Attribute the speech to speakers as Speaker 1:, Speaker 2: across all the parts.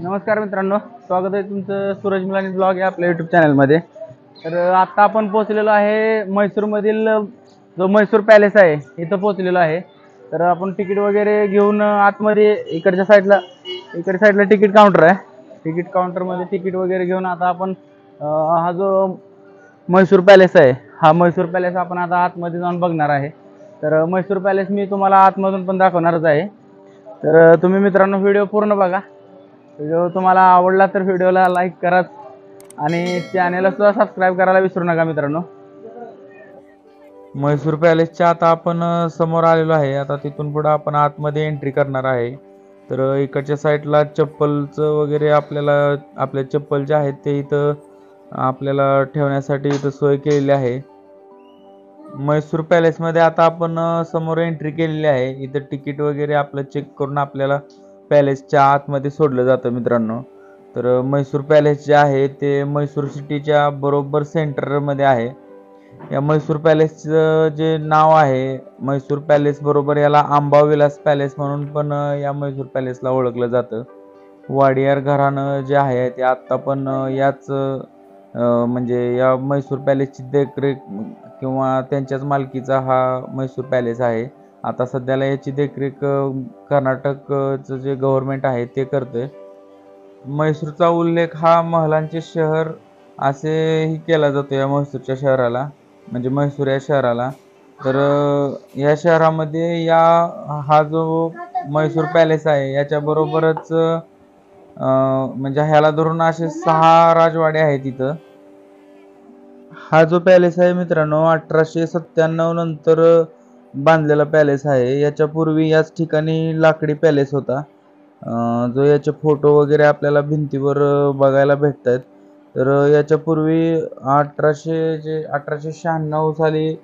Speaker 1: नमस्कार मित्रांनो, स्वागत आहे तुमचं सूरज मुलानी ब्लॉग या आपल्या यूट्यूब चॅनलमध्ये. तर आता आपण पोहोचलेलो आहे म्हैसूरमधील जो म्हैसूर पॅलेस आहे इथं पोहोचलेलो आहे. तर आपण तिकीट वगैरे घेऊन आतमध्ये इकडच्या साईडला तिकीट काउंटर आहे. तिकीट काउंटरमध्ये तिकीट वगैरे घेऊन आता आपण हा जो म्हैसूर पॅलेस आहे हा म्हैसूर पॅलेस आपण आता आतमध्ये जाऊन बघणार आहे. तर म्हैसूर पॅलेस मी तुम्हाला आतमधून पण दाखवणारच आहे. तर तुम्ही मित्रांनो व्हिडिओ पूर्ण बघा. व्हिडिओ तुम्हाला आवडला तर व्हिडिओला लाईक करा आणि चॅनलला सुद्धा सबस्क्राईब करायला विसरू नका मित्रांनो. म्हैसूर पॅलेसच्या आता आपण समोर आलेलो आहे. आता तिथून पुढे आपण आतमध्ये एंट्री करणार आहे. तर इकडच्या साईडला चप्पलचं वगैरे आपल्या चप्पल जे आहेत ते इथं आपल्याला ठेवण्यासाठी इथं सोय केलेली आहे. म्हैसूर पॅलेसमध्ये आता आपण समोर एंट्री केलेली आहे. इथं तिकीट वगैरे आपलं चेक करून आपल्याला पॅलेसच्या आतमध्ये सोडलं जातं मित्रांनो. तर म्हैसूर पॅलेस जे आहे ते म्हैसूर सिटीच्या बरोबर सेंटरमध्ये आहे. या म्हैसूर पॅलेसचं जे नाव आहे म्हैसूर पॅलेस बरोबर याला आंबाविलास पॅलेस म्हणून पण या म्हैसूर पॅलेसला ओळखलं जातं. वाडियार घराणं जे आहे ते आत्ता पण याच म्हणजे या म्हैसूर पॅलेसची देखरेख किंवा त्यांच्याच मालकीचा हा म्हैसूर पॅलेस आहे. आता सध्याला याची देखरेख कर्नाटकचं जे गव्हर्नमेंट आहे ते करतंय. म्हैसूरचा उल्लेख हा महलांचे शहर असेही केला जातो या म्हैसूरच्या शहराला, म्हणजे म्हैसूर या शहराला. तर या शहरामध्ये हा जो म्हैसूर पॅलेस आहे याच्याबरोबरच म्हणजे ह्याला धरून असे 6 राजवाडे आहेत इथं. हा जो पॅलेस आहे मित्रांनो 1897 नंतर बांधलेला पॅलेस आहे. याच्यापूर्वी याच ठिकाणी लाकडी पॅलेस होता. जो याचे फोटो वगैरे आपल्याला भिंतीवर बघायला भेटतात. तर याच्यापूर्वी 1896 साली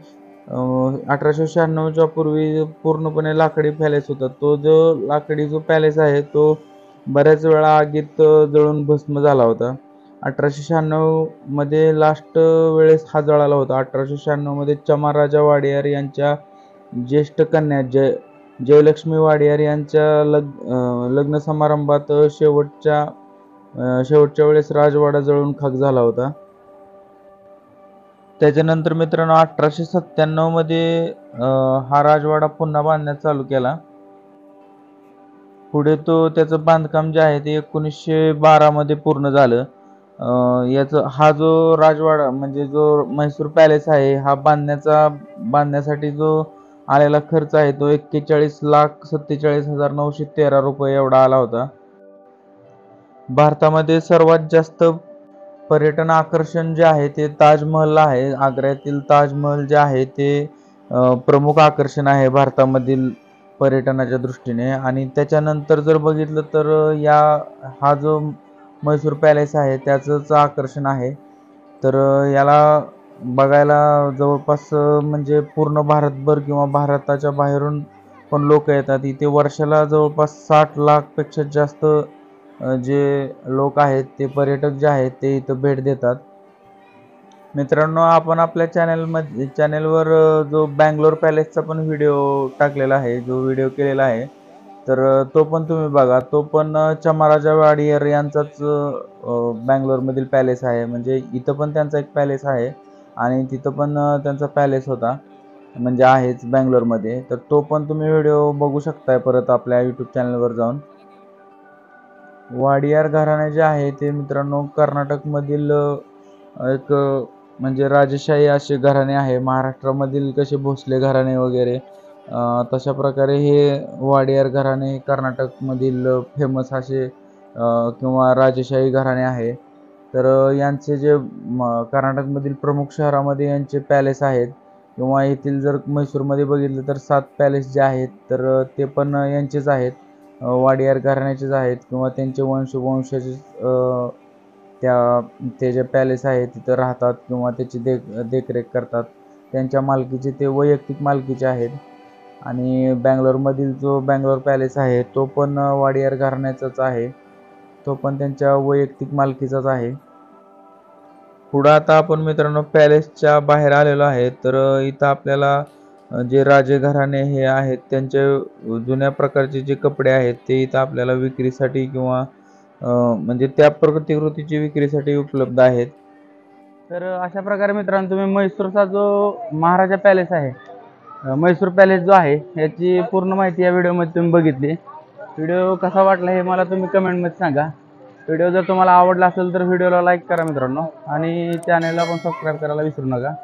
Speaker 1: 1896च्या पूर्वी पूर्णपणे लाकडी पॅलेस होता. तो जो लाकडी पॅलेस आहे तो बऱ्याच वेळा आगीत जळून भस्म झाला होता. 1896 मध्ये लास्ट वेळेस हा जळाला होता. 1896 मध्ये चमाराजा वाडियार यांच्या ज्येष्ठ कन्या जयलक्ष्मी वाडियार यांच्या लग्न समारंभात शेवटच्या वेळेस राजवाडा जळून खाक झाला होता. त्याच्यानंतर मित्रांनो 1897 मध्ये हा राजवाडा पुन्हा बांधण्यास चालू केला. पुढे त्याचं बांधकाम जे आहे ते 1912 मध्ये पूर्ण झालं. हा जो राजवाडा म्हणजे जो म्हैसूर पॅलेस आहे हा बांधण्यासाठी जो आलेला खर्च आहे तो 41,47,913 रुपये एवढा आला होता. भारतामध्ये सर्वात जास्त पर्यटन आकर्षण जे आहे ते ताजमहल आहे. आग्र्यातील ताजमहल जे आहे ते प्रमुख आकर्षण आहे भारतामधील पर्यटनाच्या दृष्टीने. आणि त्याच्यानंतर जर बघितलं तर हा जो म्हैसूर पॅलेस आहे त्याचंच आकर्षण आहे. तर याला बघायला जवळपास म्हणजे पूर्ण भारतभर किंवा भारताच्या बाहेरून पण लोक येतात. इथे वर्षाला जवळपास 60 लाखपेक्षा जास्त जे लोक आहेत ते पर्यटक जे आहेत ते इथं भेट देतात. मित्रांनो आपण आपल्या चॅनलवर जो बँगलोर पॅलेसचा पण व्हिडिओ टाकलेला आहे, जो व्हिडिओ केलेला आहे, तर तो पण तुम्ही बघा. तो पण चमाराजा वाडियार यांचाच बँगलोरमधील पॅलेस आहे. म्हणजे इथं पण त्यांचा एक पॅलेस आहे आणि तिथं पण त्यांचा पॅलेस होता, म्हणजे आहेच बँगलोरमध्ये. तर तो पण तुम्ही व्हिडिओ बघू शकताय परत आपल्या यूट्यूब चॅनलवर जाऊन. वाडियार घराणे जे आहे ते मित्रांनो कर्नाटकमधील एक म्हणजे राजेशाही असे घराणे आहे. महाराष्ट्रामधील कसे भोसले घराणे वगैरे तशा प्रकारे हे वाडियार घराणे कर्नाटकमधील फेमस असे किंवा राजेशाही घराणे आहे. तर यांचे जे कर्नाटकमधील प्रमुख शहरामध्ये यांचे पॅलेस आहेत किंवा येथील जर म्हैसूरमध्ये बघितलं तर 7 पॅलेस जे आहेत तर ते पण यांचेच आहेत, वाडियार घराण्याचेच आहेत किंवा त्यांचे वंशज ते जे पॅलेस आहे तिथं राहतात किंवा त्याची देखरेख करतात. त्यांच्या मालकीचे ते वैयक्तिक मालकीचे आहेत. आणि बँगलोरमधील जो बँगलोर पॅलेस आहे तो पण वाडियार घराण्याचाच आहे. तो पण त्यांच्या वैयक्तिक मालकीचाच आहे. पुढं आता आपण मित्रांनो पॅलेसच्या बाहेर आलेलो आहे. तर इथं आपल्याला जे राजे घराणे हे आहेत त्यांचे जुन्या प्रकारचे जे कपडे आहेत ते इथं आपल्याला विक्रीसाठी किंवा म्हणजे त्या प्रतिकृतीची विक्रीसाठी उपलब्ध आहेत. तर अशा प्रकारे मित्रांनो तुम्ही म्हैसूरचा जो महाराजा पॅलेस आहे, म्हैसूर पॅलेस जो आहे याची पूर्ण माहिती या व्हिडिओमध्ये तुम्ही बघितली. व्हिडिओ कसा वाटला हे मला तुम्ही कमेंटमध्ये सांगा. व्हिडिओ जर तुम्हाला आवडला असेल तर व्हिडिओला लाईक करा मित्रांनो, आणि चॅनलला पण सबस्क्राईब करायला विसरू नका.